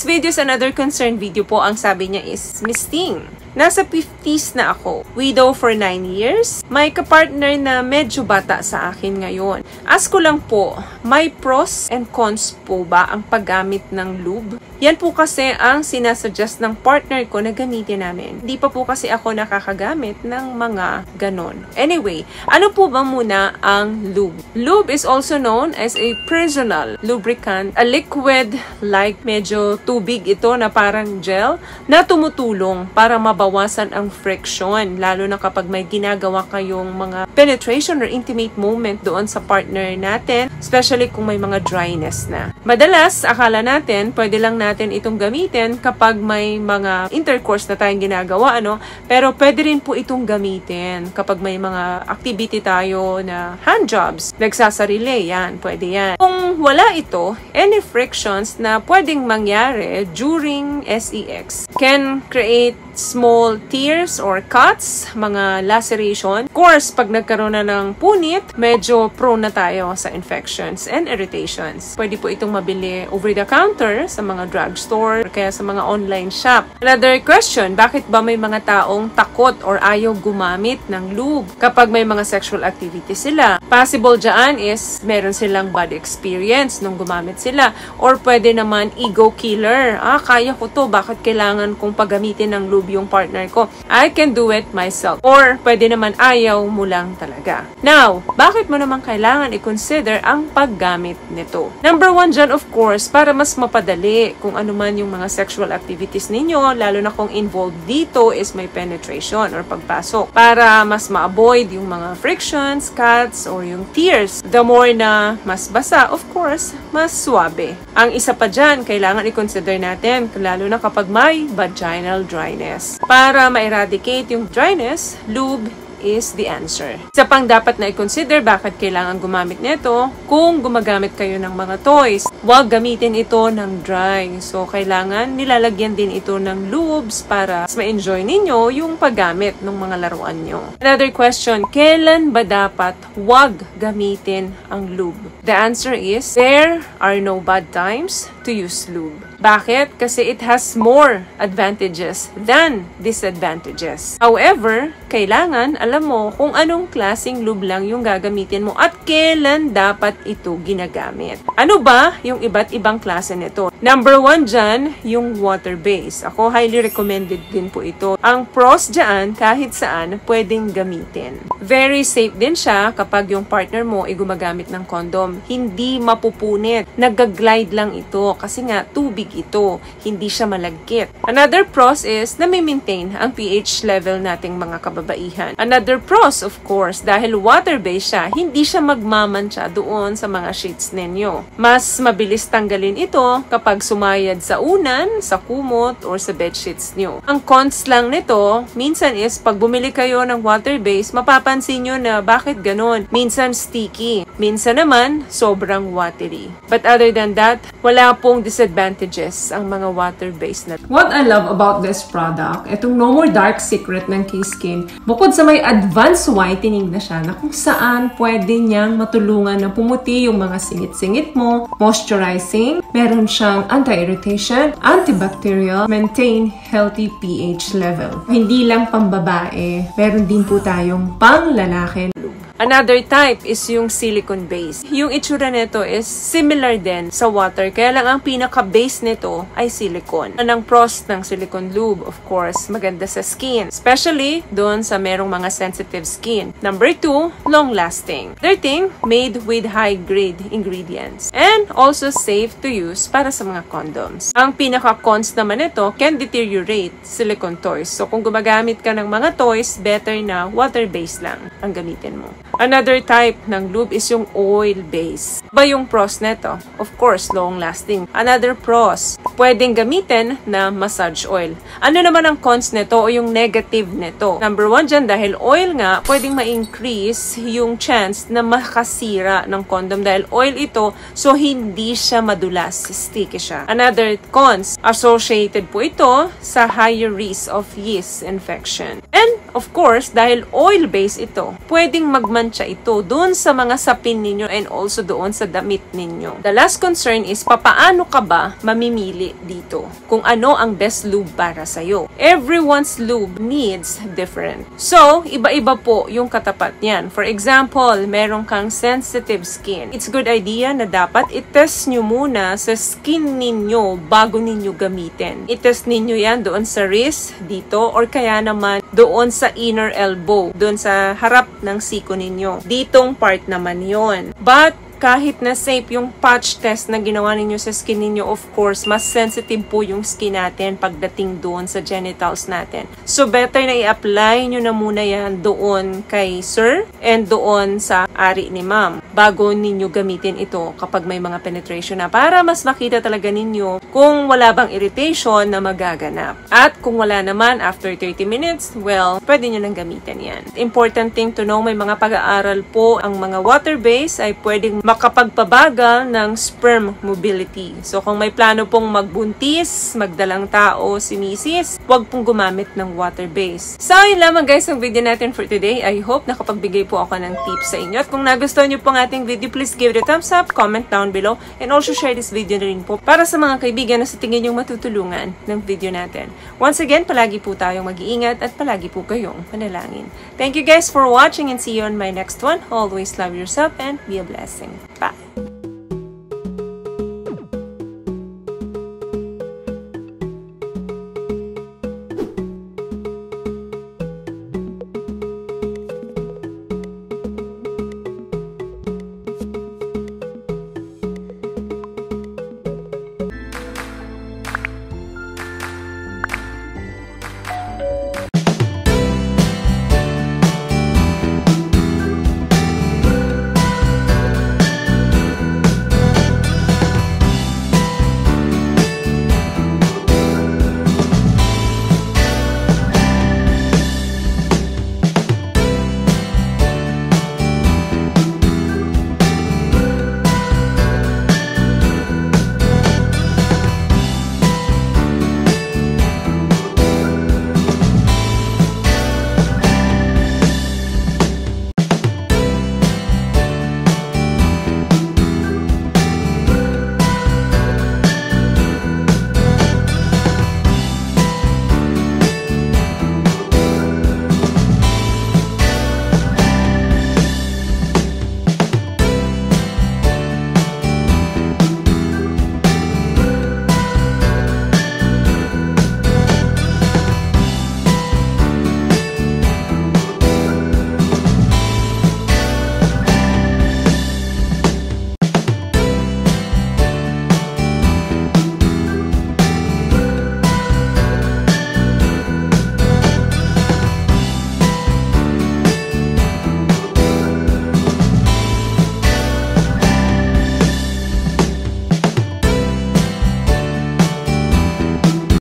Next video is another concern video po. Ang sabi niya is, Miss Ting, nasa 50s na ako. Widow for 9 years. May kapartner na medyo bata sa akin ngayon. Ask ko lang po, may pros and cons po ba ang paggamit ng lube? Yan po kasi ang sinasuggest ng partner ko na gamitin namin. Hindi pa po kasi ako nakakagamit ng mga ganon. Anyway, ano po ba muna ang lube? Lube is also known as a personal lubricant, a liquid like medyo tubig ito na parang gel na tumutulong para mabawasan ang friction, lalo na kapag may ginagawa kayong mga penetration or intimate moment doon sa partner natin, especially kung may mga dryness na. Madalas, akala natin, pwede lang natin itong gamitin kapag may mga intercourse na tayong ginagawa, pero pwede rin po itong gamitin kapag may mga activity tayo na hand jobs, nagsasarili, yan, pwede yan. Kung wala ito, any frictions na pwedeng mangyari during sex can create small tears or cuts, mga laceration. Of course, pag nagkaroon na ng punit, medyo prone na tayo sa infections and irritations. Pwede po itong mabili over the counter sa mga drugstore or kaya sa mga online shop. Another question, bakit ba may mga taong takot or ayaw gumamit ng lube kapag may mga sexual activity sila? Possible dyan is meron silang bad experience nung gumamit sila, or pwede naman ego killer. Kaya ko to, bakit kailangan kong paggamitin ng lube yung partner ko? I can do it myself. Or pwede naman ayaw mo lang talaga. Now, bakit mo naman kailangan i-consider ang paggamit nito? Number 1 dyan, of course, para mas mapadali kung ano man yung mga sexual activities ninyo, lalo na kung involved dito is may penetration or pagpasok. Para mas ma-avoid yung mga frictions, cuts, or yung tears. The more na mas basa, of course, mas suabe. Ang isa pa dyan, kailangan i-consider natin, lalo na kapag may vaginal dryness. Para ma-eradicate yung dryness, lube is the answer. Isa pang dapat na i-consider bakit kailangan gumamit nito, kung gumagamit kayo ng mga toys, huwag gamitin ito ng dry. So, kailangan nilalagyan din ito ng lubes para ma-enjoy ninyo yung paggamit ng mga laruan nyo. Another question, kailan ba dapat huwag gamitin ang lube? The answer is, there are no bad times to use lube. Bakit? Kasi it has more advantages than disadvantages. However, kailangan alam mo kung anong klaseng lube lang yung gagamitin mo at kailan dapat ito ginagamit. Ano ba yung iba't ibang klase nito? Number 1 dyan, yung water-based. Ako, highly recommended din po ito. Ang pros dyan, kahit saan, pwedeng gamitin. Very safe din siya kapag yung partner mo ay gumagamit ng condom. Hindi mapupunit. Nag-glide lang ito kasi nga tubig ito. Hindi siya malagkit. Another pros is na may maintain ang pH level nating mga kababaihan. Another pros, of course, dahil water-based siya, hindi siya magmamantsa doon sa mga sheets ninyo. Mas mabilis tanggalin ito kapag sumayad sa unan, sa kumot, or sa bedsheets nyo. Ang cons lang nito, minsan is pag bumili kayo ng water-based, mapapansin nyo na bakit ganon. Minsan sticky. Minsan naman, sobrang watery. But other than that, wala pong disadvantages ang mga water-based na. What I love about this product, itong No More Dark Secret ng K-Skin, bukod sa may advanced whitening na siya na kung saan pwede niyang matulungan na pumuti yung mga singit-singit mo, moisturizing, meron siyang anti-irritation, antibacterial, maintain healthy pH level. Hindi lang pambabae, meron din po tayong pang-lalaki. Another type is yung silicone base. Yung itsura nito is similar din sa water, kaya lang ang pinaka-base nito ay silicone. Anong pros ng silicone lube? Of course, maganda sa skin, especially doon sa merong mga sensitive skin. Number 2, long-lasting. Third thing, made with high-grade ingredients. And also safe to use para sa mga condoms. Ang pinaka-cons naman nito can deteriorate silicone toys. So kung gumagamit ka ng mga toys, better na water-based lang ang gamitin mo. Another type ng lube is yung oil-based. Ba yung pros nito? Of course, long-lasting. Another pros, pwedeng gamitin na massage oil. Ano naman ang cons nito o yung negative nito? Number 1 dyan, dahil oil nga, pwedeng ma-increase yung chance na makasira ng condom dahil oil ito, so hindi siya madulas, sticky siya. Another cons, associated po ito sa higher risk of yeast infection. And of course, dahil oil-based ito, pwedeng magmantsa ito doon sa mga sapin ninyo and also doon sa sa damit ninyo. The last concern is, papaano ka ba mamimili dito kung ano ang best lube para sa'yo? Everyone's lube needs different. So, iba-iba po yung katapat niyan. For example, meron kang sensitive skin. It's good idea na dapat i-test nyo muna sa skin ninyo bago ninyo gamitin. I-test ninyo yan doon sa wrist, dito, or kaya naman doon sa inner elbow, doon sa harap ng siko ninyo. Ditong part naman yon. But kahit na safe yung patch test na ginawa ninyo sa skin ninyo, of course, mas sensitive po yung skin natin pagdating doon sa genitals natin. So, better na i-apply nyo na muna yan doon kay sir and doon sa ari ni ma'am bago ninyo gamitin ito kapag may mga penetration na, para mas makita talaga ninyo kung wala bang irritation na magaganap. At kung wala naman, after 30 minutes, well, pwede nyo nang gamitin yan. Important thing to know, may mga pag-aaral po, ang mga water-based ay pwedeng makapagpabagal ng sperm mobility. So, kung may plano pong magbuntis, magdalang tao si misis, huwag pong gumamit ng water-based. So, yun lamang guys ang video natin for today. I hope nakapagbigay po ako ng tips sa inyo. At kung nagustuhan nyo po ang ating video, please give it a thumbs up, comment down below, and also share this video na rin po para sa mga kaibigan na sa tingin yung matutulungan ng video natin. Once again, palagi po tayong mag-iingat at palagi po kayong manalangin. Thank you guys for watching and see you on my next one. Always love yourself and be a blessing. Bye!